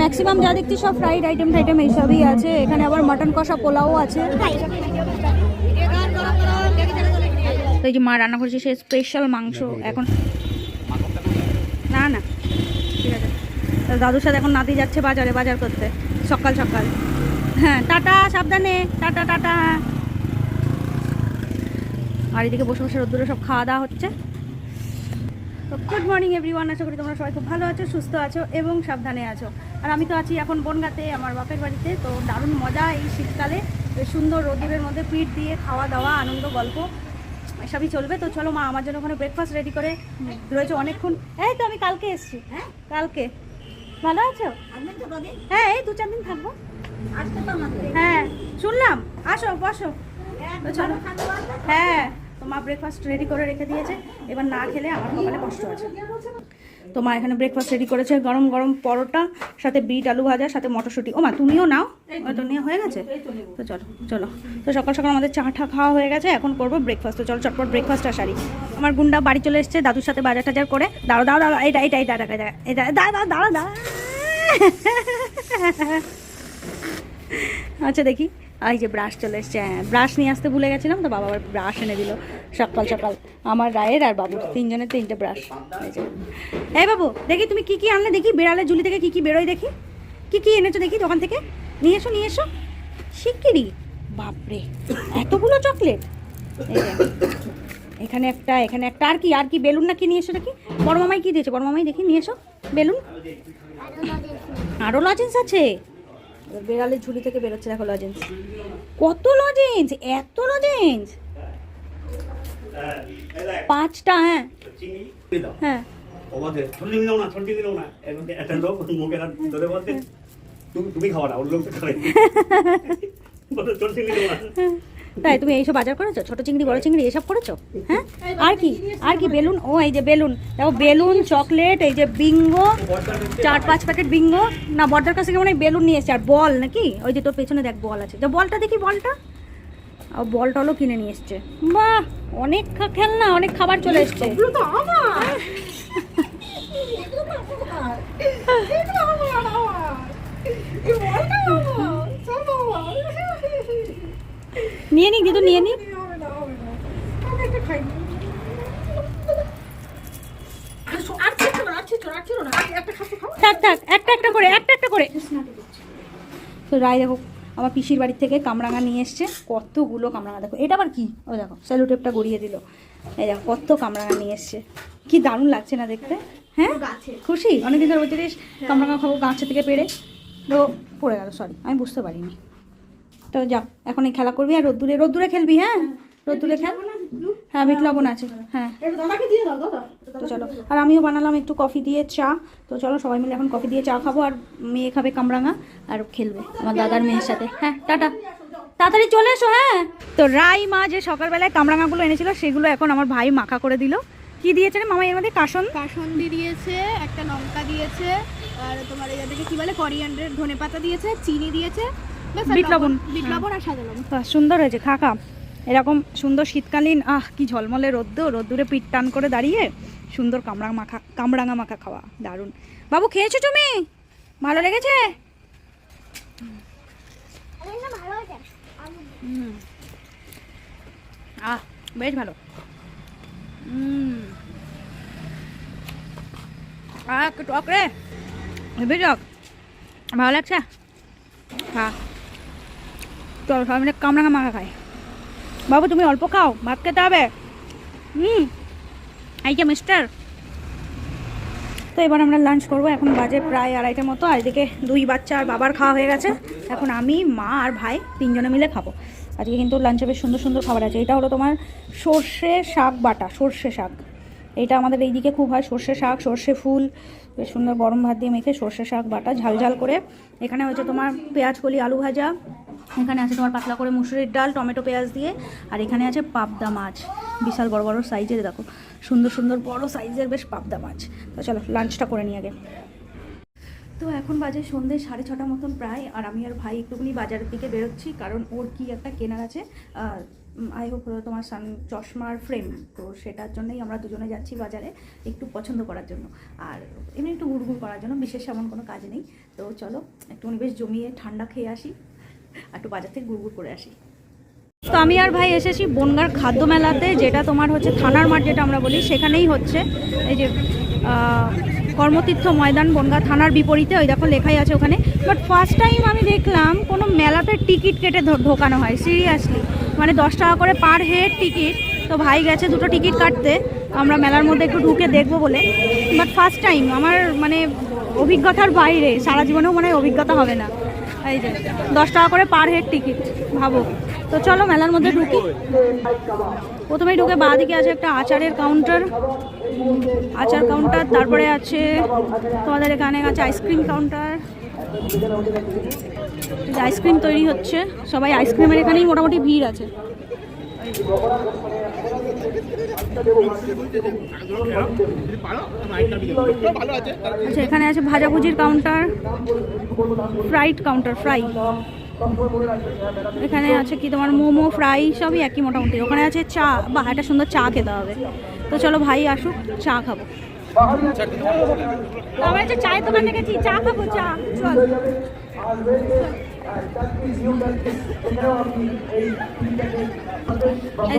Maximum যা দেখছি সব ফ্রাইড আইটেম টাইটেম এইসবই আছে। এখানে আবার মাটন কষা পোলাও আছে। তো এই যে মা রান্না করছে সে স্পেশাল মাংস এখন। না না ঠিক আছে। দাদুর সাথে এখন নাতি যাচ্ছে বাজারে বাজার করতে সকাল সকাল। হ্যাঁ টাটা, সাবধানে, টাটা টাটা। আর এদিকে বসে বসে রোদ্দুরে সব খাওয়া দাওয়া হচ্ছে। তো গুড মর্নিং এভরিওয়ান, আশা করি তোমরা সবাই খুব ভালো আছো, সুস্থ আছো এবং সাবধানে আছো। আর আমি তো আছি এখন বনগাঁতে আমার বাপের বাড়িতে। তো দারুণ মজা এই শীতকালে, সুন্দর রোদ্দুরের মধ্যে পিঠ দিয়ে খাওয়া দাওয়া, আনন্দ, গল্প এসবই চলবে। তো চলো মা আমার জন্য ওখানে ব্রেকফাস্ট রেডি করে রয়েছে অনেকক্ষণ। এই তো আমি কালকে এসেছি। হ্যাঁ কালকে। ভালো আছো? হ্যাঁ এই 2-4 দিন থাকবো। হ্যাঁ শুনলাম, আসো বসো। তো চলো। হ্যাঁ তো মা ব্রেকফাস্ট রেডি করে রেখে দিয়েছে, এবার না খেলে আমার কপালে কষ্ট আছে। তো মা এখানে ব্রেকফাস্ট রেডি করেছে, গরম গরম পরোটা, সাথে বিট আলু ভাজা, সাথে মটরশুঁটি। ও মা তুমিও নাও, তো নিয়ে হয়ে গেছে। তো চলো চলো। তো সকাল সকাল আমাদের চা টা খাওয়া হয়ে গেছে, এখন করবো ব্রেকফাস্ট। তো চলো চটপট ব্রেকফাস্টটা সারি। আমার গুন্ডা বাড়ি চলে এসছে দাদুর সাথে বাজার টাজার করে। দাঁড়ো দাঁড়ো দাঁড়ো, এইটা এইটা এইটা এটা দাঁড়া দাঁড়া দাঁড়া। আচ্ছা দেখি, এই যে ব্রাশ চলে এসছে। হ্যাঁ ব্রাশ নিয়ে আসতে ভুলে গেছিলাম, তো বাবা আবার ব্রাশ এনে দিল সকাল সকাল। আমার রায়ের আর বাবুর তিনজনের 3টে ব্রাশ। এই বাবু দেখি তুমি কি কি আনলে, দেখি বেড়ালের ঝুলি থেকে কি কি বেরোয়, দেখি কি কি এনেছো দেখি দোকান থেকে। নিয়ে এসো নিয়ে এসো শিগগিরই। বাপরে এতগুলো চকলেট! এখানে একটা, এখানে একটা, আর কি আর কি বেলুন না কি নিয়ে এসো দেখি। বড় মামাই কি দিয়েছে, বড় মামাই দেখি নিয়ে এসো বেলুন। আরও লজেন্স আছে, বেড়ালের ঝুলি থেকে বেরোচ্ছে দেখো লজেন্স। কত লজেন্স, এত লজেন্স! 5টা। হ্যাঁ হ্যাঁ তাই তুমি এইসব বাজার করেছো? ছোট চিংড়ি বড় চিংড়ি এসব করেছো? হ্যাঁ আর কি আর কি বেলুন? ও এই যে বেলুন দেখো, বেলুন, চকলেট, এই যে বিঙ্গো, 4-5 প্যাকেট বিঙ্গো। না বর্দার কাছ থেকে মনে হয় বেলুন নিয়ে এসছে, আর বল নাকি ওই যে তোর পেছনে দেখ বল আছে, তো বলটা দেখি, বলটা বল টলও কিনে নিয়ে এসছে। বাহ অনেক খেলনা, অনেক খাবার চলে এসছে। নিয়ে নি দিদু, নিয়ে নি। থাক থাক, একটা একটা করে, একটা একটা করে। তো রায় দেখো আমার পিসির বাড়ির থেকে কামরাঙা নিয়ে এসছে, কতগুলো কামরাঙা। দেখো এটা আবার কি, ও দেখো স্যালুটেপটা গড়িয়ে দিল। এই দেখো কত কামরাঙা নিয়ে এসছে, কি দারুণ লাগছে না দেখতে? হ্যাঁ খুশি, অনেকদিন ধরে বলছিস কামরাঙা খাবো গাছের থেকে পেড়ে, তো পড়ে গেল, সরি আমি বুঝতে পারিনি। তো যাও এখন এই খেলা করবি, আর রোদ্দুরে রোদ্দুরে খেলবি। হ্যাঁ রোদ্দুরে খেল। হ্যাঁ বিট লবণ আছে। হ্যাঁ তো চলো, আর আমিও বানালাম একটু কফি দিয়ে চা। তো চলো সবাই মিলে এখন কফি দিয়ে চা খাবো, আর মেয়ে খাবে কামরাঙা আর খেলবে আমার দাদার মেয়ের সাথে। হ্যাঁ টাটা, তাড়াতাড়ি চলে এসো। হ্যাঁ তো রাই মা যে সকালবেলায় কামরাঙাগুলো এনেছিল সেগুলো এখন আমার ভাই মাখা করে দিল। কি দিয়েছে রে মামা এর মধ্যে? কাসন্দি দিয়েছে, একটা লঙ্কা দিয়েছে, আর তোমার এটাকে কি বলে করিয়ান্ডার, ধনেপাতা দিয়েছে, চিনি দিয়েছে, বিট লবণ, বিট লবণ আর সাদা লবণ। সুন্দর হয়েছে, খা খা। এরকম সুন্দর শীতকালীন কি ঝলমলে রোদ্দুরে পিঠ টান করে দাঁড়িয়ে সুন্দর কামরাঙা মাখা খাওয়া দারুণ। বাবু খেয়েছো তুমি? ভালো লেগেছে? বেশ ভালো। একটু টক রে, হেবি টক, ভালো লাগছে। হ্যাঁ চলো সবাই মিলে কামরাঙা মাখা খাই। বাবু তুমি অল্প খাও, ভাত খেতে হবে। এই যে মিস্টার। তো এবার আমরা লাঞ্চ করবো, এখন বাজে প্রায় 2:30টার মতো। আর এদিকে 2 বাচ্চা আর বাবার খাওয়া হয়ে গেছে, এখন আমি, মা আর ভাই 3জনে মিলে খাবো। আজকে কিন্তু লাঞ্চে বেশ সুন্দর সুন্দর খাবার আছে। এটা হলো তোমার সর্ষে শাক বাটা, সর্ষে শাক। এইটা আমাদের এইদিকে খুব হয়, সর্ষে শাক, সর্ষে ফুল, বেশ সুন্দর গরম ভাত দিয়ে মেখে সর্ষে শাক বাটা ঝাল ঝাল করে। এখানে হয়েছে তোমার পেঁয়াজ কলি আলু ভাজা, এখানে আছে তোমার পাতলা করে মুসুরির ডাল টমেটো পেঁয়াজ দিয়ে, আর এখানে আছে পাবদা মাছ, বিশাল বড় বড় সাইজের, দেখো সুন্দর সুন্দর বড় সাইজের বেশ পাবদা মাছ। তো চলো লাঞ্চটা করে নিই আগে। তো এখন বাজে সন্ধ্যে 6:30 মতন প্রায়, আর আমি আর ভাই একটুখানি বাজারের দিকে বেরোচ্ছি, কারণ ওর কি একটা কেনার আছে। আই হোপ হলো তোমার চশমার ফ্রেম, তো সেটার জন্যই আমরা দুজনে যাচ্ছি বাজারে একটু পছন্দ করার জন্য, আর এমনি একটু ঘুরঘুর করার জন্য, বিশেষ এমন কোনো কাজ নেই। তো চলো একটুখানি বেশ জমিয়ে ঠান্ডা খেয়ে আসি, একটু বাজার থেকে ঘুরঘুর করে আসি। তো আমি আর ভাই এসেছি বনগাঁর খাদ্য মেলাতে, যেটা তোমার হচ্ছে থানার মাঠ যেটা আমরা বলি, সেখানেই হচ্ছে এই যে কর্মতীর্থ ময়দান, বনগাঁ থানার বিপরীতে, ওই দেখো লেখাই আছে ওখানে। বাট ফার্স্ট টাইম আমি দেখলাম কোনো মেলাতে টিকিট কেটে ঢোকানো হয়, সিরিয়াসলি, মানে 10 টাকা করে পার হেড টিকিট। তো ভাই গেছে 2টো টিকিট কাটতে, আমরা মেলার মধ্যে একটু ঢুকে দেখবো বলে। বাট ফার্স্ট টাইম আমার মানে অভিজ্ঞতার বাইরে, সারা জীবনেও মানে অভিজ্ঞতা হবে না। এই যে 10 টাকা করে পার হেড টিকিট, ভাবো। তো চলো মেলার মধ্যে ঢুকি। প্রথমেই ঢুকে বাঁ দিকে আছে একটা আচারের কাউন্টার, আচার কাউন্টার, তারপরে আছে তোমাদের এখানে আছে আইসক্রিম কাউন্টার, আইসক্রিম তৈরি হচ্ছে, সবাই আইসক্রিমের এখানেই মোটামুটি ভিড় আছে। আচ্ছা, এখানে আছে ভাজাভুজির কাউন্টার, ফ্রাইড কাউন্টার, ফ্রাই। এখানে আছে কি তোমার মোমো, ফ্রাই, সবই একই মোটামুটি। ওখানে আছে চা, বা একটা সুন্দর চা খেতে হবে। তো চলো ভাই আসুক, চা খাবো। আমার একটা চায়ের দোকান দেখেছি, চা খাবো, চা চল।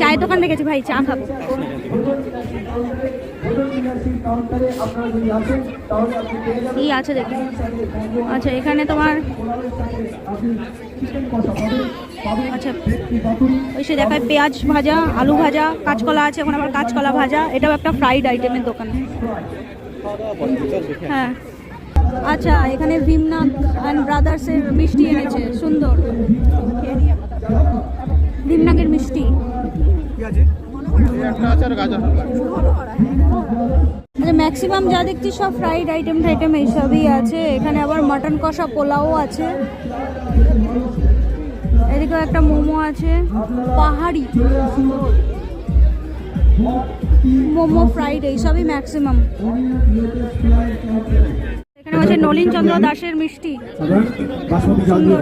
চায়ের দোকান দেখেছি ভাই, চা খাবো। কি আছে দেখি। আচ্ছা, এখানে তোমার আচ্ছা ওই সে দেখায় পেঁয়াজ ভাজা, আলু ভাজা, কাঁচকলা আছে, এখন আবার কাঁচকলা ভাজা। এটাও একটা ফ্রাইড আইটেমের দোকান। হ্যাঁ, আচ্ছা, এখানে ভীমনাথ অ্যান্ড ব্রাদার্সের মিষ্টি এনেছে, সুন্দর ভীমনাথের মিষ্টি। ম্যাক্সিমাম যা দেখছি সব ফ্রাইড আইটেম টাইটেম এইসবই আছে। এখানে আবার মাটন কষা, পোলাও আছে, এদিকেও একটা মোমো আছে, পাহাড়ি মোমো, ফ্রাইড, এইসবই ম্যাক্সিমাম। এখানে হচ্ছে নলিন চন্দ্র দাসের মিষ্টি, সুন্দর।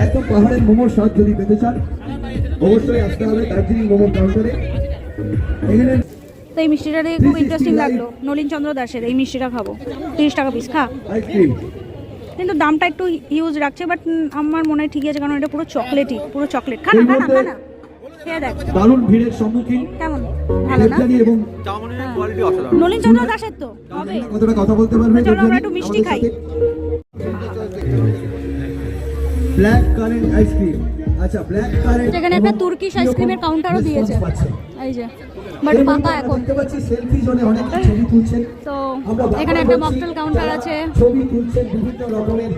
একদম পাহাড়ের মোমোর স্বাদ যদি পেতে চান অবশ্যই আসতে হবে দার্জিলিং মোমোর কাউন্টারে। এখানে তো এই মিষ্টিটা দেখে খুব ইন্টারেস্টিং লাগলো, নলিন চন্দ্র দাসের এই মিষ্টিটা খাবো। 30 টাকা পিস, খা। আইসক্রিম কিন্তু দামটা একটু হিউজ রাখছে, বাট আমার মনে হয় ঠিকই আছে, কারণ এটা পুরো চকলেটই, পুরো চকলেট। খা না, খা না, খা না, খেয়ে দেখ। দারুণ ভিড়ের সম্মুখীন, কেমন, ভালো না? এবং নলিন চন্দ্র দাসের তো হবে। কতটা কথা বলতে পারবে? চলো আমরা একটু মিষ্টি খাই। Black current ice cream. আচ্ছা, ব্ল্যাক কারেন্ট, এখানে একটা তুর্কিশ আইসক্রিমের কাউন্টারও দিয়েছে, এই যে, বাট পাকা এখন। দেখতে পাচ্ছি সেলফি জোনে অনেক ছবি তুলছেন। তো এখানে একটা মকটেল কাউন্টার আছে, ছবি তুলছেন বিভিন্ন রকমের।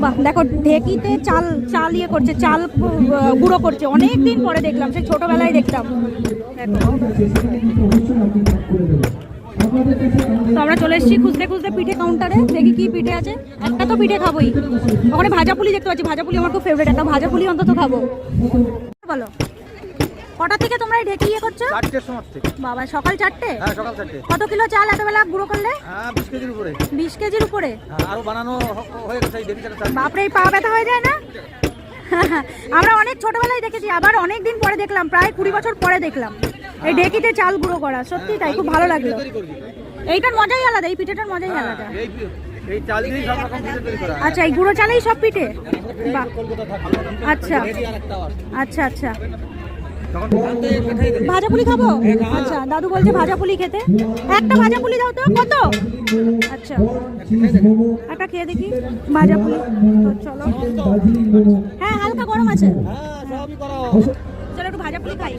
বাহ, দেখো ঢেকিতে চাল চাল ইয়ে করছে, চাল গুঁড়ো করছে। অনেক দিন পরে দেখলাম, সেই ছোটবেলায় দেখতাম। তো আমরা চলে এসেছি খুঁজতে খুঁজতে পিঠে কাউন্টারে, দেখি কি পিঠে আছে। একটা তো পিঠে খাবোই, ওখানে ভাজাপুলি দেখতে পাচ্ছি, ভাজাপুলি আমার খুব ফেভারিট, একটা ভাজাপুলি অন্তত খাবো। বলো, কটা থেকে তোমরা এই ঢেকি ইয়ে করছো? 4টের সময় থেকে। বাবা, সকাল 4টে? হ্যাঁ, সকাল 4টে। কত কিলো চাল এতবেলা গুঁড়ো করলে? 20 কেজির উপরে। 20 কেজির উপরে? আরো বানানো হয়ে গেছে, দেখি চাল। বাপরে, এই পা ব্যথা হয়ে যায় না? আমরা অনেক ছোটবেলায় দেখেছি, আবার অনেক দিন পরে দেখলাম, প্রায় 20 বছর পরে দেখলাম এই ঢেকিতে চাল গুঁড়ো করা। সত্যি তাই, খুব ভালো লাগলো। এইটার মজাই আলাদা, এই পিঠেটার মজাই আলাদা। এই চাল দিয়ে সব রকম পিঠে তৈরি করা। আচ্ছা, এই গুঁড়ো চালেই সব পিঠে? বাহ, আচ্ছা আচ্ছা আচ্ছা। ভাজাপুলি খাবো? আচ্ছা, দাদু বলছে ভাজাপুলি খেতে। একটা ভাজাপুলি দাও তো। কত? আচ্ছা, একটা খেয়ে দেখি ভাজাপুলি। তো চলো, হ্যাঁ হালকা গরম আছে। চলো একটু ভাজাপুলি খাই।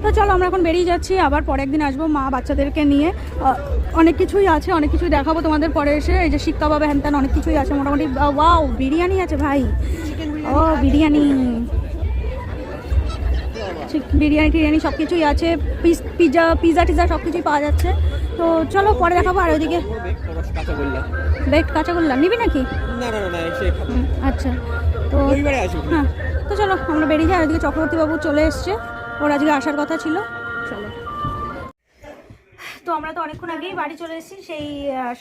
তো চলো আমরা এখন বেরিয়ে যাচ্ছি, আবার পরে একদিন আসবো মা বাচ্চাদেরকে নিয়ে। অনেক কিছুই আছে, অনেক কিছুই দেখাবো তোমাদের পরে এসে। এই যে শিক কাবাবে হ্যান ত্যান অনেক কিছুই আছে মোটামুটি। ওয়াও, বিরিয়ানি আছে ভাই। ও বিরিয়ানি, বিরিয়ানি টিরিয়ানি সব কিছুই আছে। পিজা টিজা সব কিছুই পাওয়া যাচ্ছে। তো চলো পরে দেখাবো। আর ওইদিকে বেকড কাঁচাগোল্লা নিবি নাকি? আচ্ছা, তো হ্যাঁ, তো চলো আমরা বেরিয়ে যাই। আর ওইদিকে চক্রবর্তী বাবু চলে এসছে, ওর আজকে আসার কথা ছিল। চলো। আমরা তো অনেকক্ষণ আগেই বাড়ি চলে এসেছি, সেই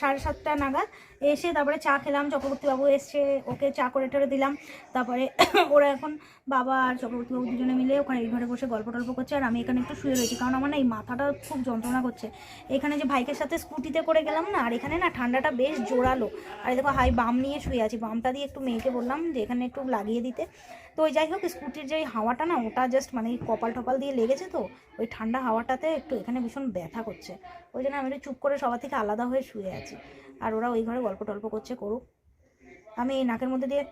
7:30 নাগাদ এসে তারপরে চা খেলাম। চক্রবর্তীবাবু এসছে, ওকে চা করে টরে দিলাম। তারপরে ওরা এখন বাবা আর চক্রবর্তীবাবু দুজনে মিলে ওখানে এই ঘরে বসে গল্প টল্প করছে, আর আমি এখানে একটু শুয়ে রয়েছি, কারণ আমার না এই মাথাটা খুব যন্ত্রণা করছে। এখানে যে ভাইকের সাথে স্কুটিতে করে গেলাম না, আর এখানে না ঠান্ডাটা বেশ জোরালো। আর দেখো হাই বাম নিয়ে শুয়ে আছি, বামটা দিয়ে একটু মেয়েকে বললাম যে এখানে একটু লাগিয়ে দিতে। তো ওই যাই হোক, স্কুটির যে হাওয়াটা না, ওটা জাস্ট মানে কপাল টপাল দিয়ে লেগেছে, তো ওই ঠান্ডা হাওয়াটাতে একটু এখানে ভীষণ ব্যথা করছে। ওই জন্য আমি একটু চুপ করে সবার থেকে আলাদা হয়ে শুয়ে আছি, আর ওরা ওই ঘরে গল্প টল্প করছে, করুক। আমি এই নাকের মধ্যে দিয়ে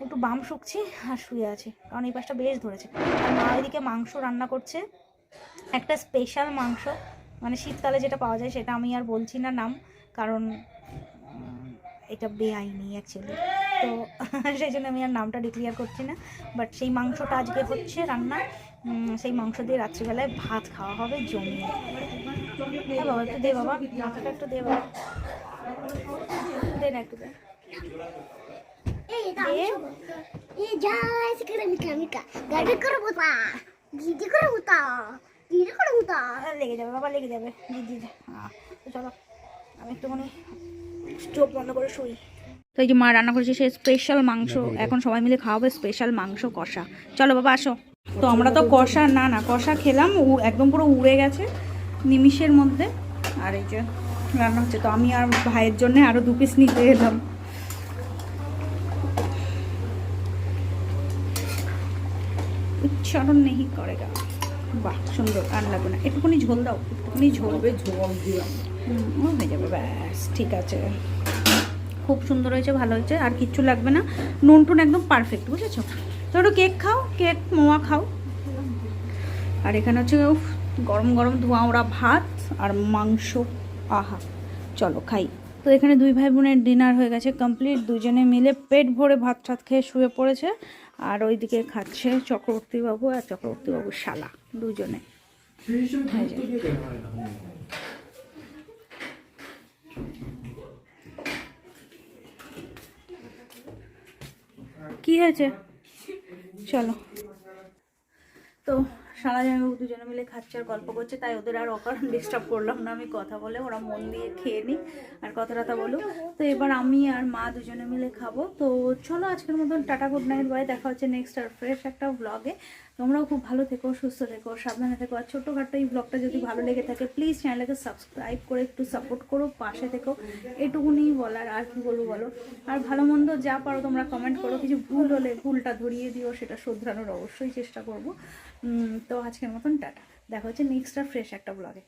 একটু বাম শুকছি আর শুয়ে আছি, কারণ এই পাশটা বেশ ধরেছে। আর মা ওইদিকে মাংস রান্না করছে, একটা স্পেশাল মাংস, মানে শীতকালে যেটা পাওয়া যায়, সেটা আমি আর বলছি না নাম, কারণ এটা বেআইনি অ্যাকচুয়ালি, তো সেই জন্য আমি আর নামটা ডিক্লিয়ার করছি না। বাট সেই মাংসটা আজকে হচ্ছে রান্না, সেই মাংস দিয়ে রাত্রিবেলায় ভাত খাওয়া হবে জমিয়ে। হ্যাঁ বাবা, একটু দে বাবা, মাথাটা একটু দে বাবা, দে না একটু দে। লেগে যাবে বাবা, লেগে যাবে। তো চলো আমি একটুখানি চোখ বন্ধ করে শুই। তো এই যে মা রান্না করেছে সে স্পেশাল মাংস, এখন সবাই মিলে খাওয়াবে স্পেশাল মাংস কষা। চলো বাবা আসো। তো আমরা তো কষা না কষা খেলাম, একদম পুরো উড়ে গেছে নিমিষের মধ্যে। আর এই যে রান্না হচ্ছে, তো আমি আর ভাইয়ের জন্য আরও 2 পিস নিতে এলাম। উচ্চারণ নেই করেগা, বাহ সুন্দর, কান লাগবে না। একটুখানি ঝোল দাও, একটুখানি ঝোল হয়ে যাবে, ব্যাস ঠিক আছে। খুব সুন্দর হয়েছে, ভালো হয়েছে, আর কিচ্ছু লাগবে না। নুন টুন একদম পারফেক্ট, বুঝেছো? তো একটু কেক খাও, কেক মোয়া খাও। আর এখানে হচ্ছে গরম গরম ধোঁয়া ওরা ভাত আর মাংস, আহা চলো খাই। তো এখানে 2 ভাই বোনের ডিনার হয়ে গেছে কমপ্লিট, দুজনে মিলে পেট ভরে ভাত টাত খেয়ে শুয়ে পড়েছে। আর ওইদিকে খাচ্ছে চক্রবর্তীবাবু আর চক্রবর্তীবাবুর শালা, দুজনে। কি হয়েছে? চলো। তো সারা জায়গায় দুজনে মিলে খাচ্ছে আর গল্প করছে, তাই ওদের আর অকারণ ডিস্টার্ব করলাম না আমি, কথা বলে ওরা মন দিয়ে খেয়ে নিই আর কথা টথা বলুক। তো এবার আমি আর মা দুজনে মিলে খাবো। তো চলো আজকের মতন টাটা, গুড নাইট, বাই। দেখা হচ্ছে নেক্সট আর ফ্রেশ একটা ব্লগে। তোমরাও খুব ভালো থেকো, সুস্থ থেকো, সাবধানে থেকো। আর ছোটোখাটো এই ব্লগটা যদি ভালো লেগে থাকে প্লিজ চ্যানেলটাকে সাবস্ক্রাইব করে একটু সাপোর্ট করো, পাশে থেকো, এটুকুনি বলার। আর কি বলবো বলো? আর ভালো মন্দ যা পারো তোমরা কমেন্ট করো, কিছু ভুল হলে ভুলটা ধরিয়ে দিও, সেটা শোধরানোর অবশ্যই চেষ্টা করবো। তো আজকের মতন টাটা, দেখা হচ্ছে নেক্সট আর ফ্রেশ একটা ব্লগে।